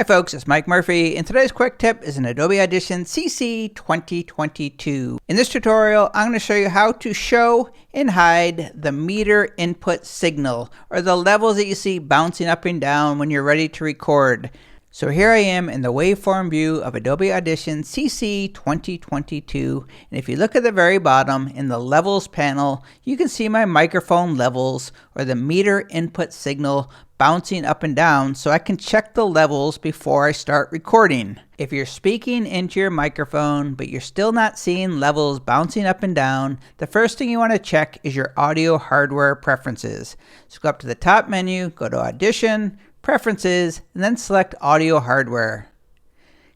Hi folks, it's Mike Murphy, and today's quick tip is in Adobe Audition CC 2022. In this tutorial, I'm going to show you how to show and hide the meter input signal, or the levels that you see bouncing up and down when you're ready to record. So here I am in the waveform view of Adobe Audition CC 2022, and if you look at the very bottom in the levels panel, you can see my microphone levels, or the meter input signal, bouncing up and down, so I can check the levels before I start recording. If you're speaking into your microphone but you're still not seeing levels bouncing up and down, the first thing you want to check is your audio hardware preferences. So go up to the top menu, go to Audition, Preferences, and then select Audio Hardware.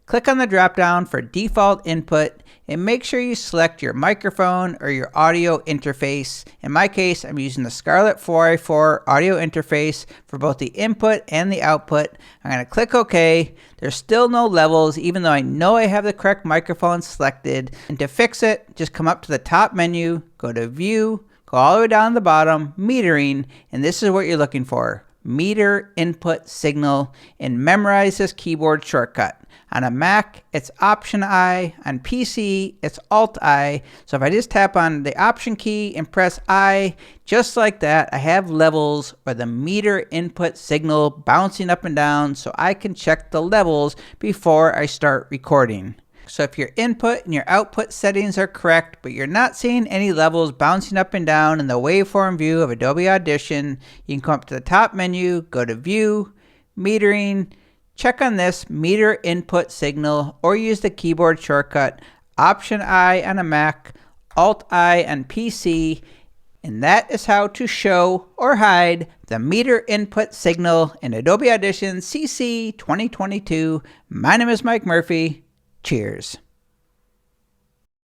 Click on the drop down for default input and make sure you select your microphone or your audio interface. In my case, I'm using the Scarlett 4i4 audio interface for both the input and the output. I'm going to click OK. There's still no levels even though I know I have the correct microphone selected. And to fix it, just come up to the top menu, go to View, go all the way down to the bottom, Metering, and this is what you're looking for. Meter input signal, and memorize this keyboard shortcut. On a Mac, it's Option I. On PC, it's Alt I. So if I just tap on the Option key and press I, just like that, I have levels, or the meter input signal, bouncing up and down so I can check the levels before I start recording. So if your input and your output settings are correct, but you're not seeing any levels bouncing up and down in the waveform view of Adobe Audition, you can come up to the top menu, go to View, Metering, check on this meter input signal, or use the keyboard shortcut Option I on a Mac, Alt I on PC, and that is how to show or hide the meter input signal in Adobe Audition CC 2022. My name is Mike Murphy. Cheers.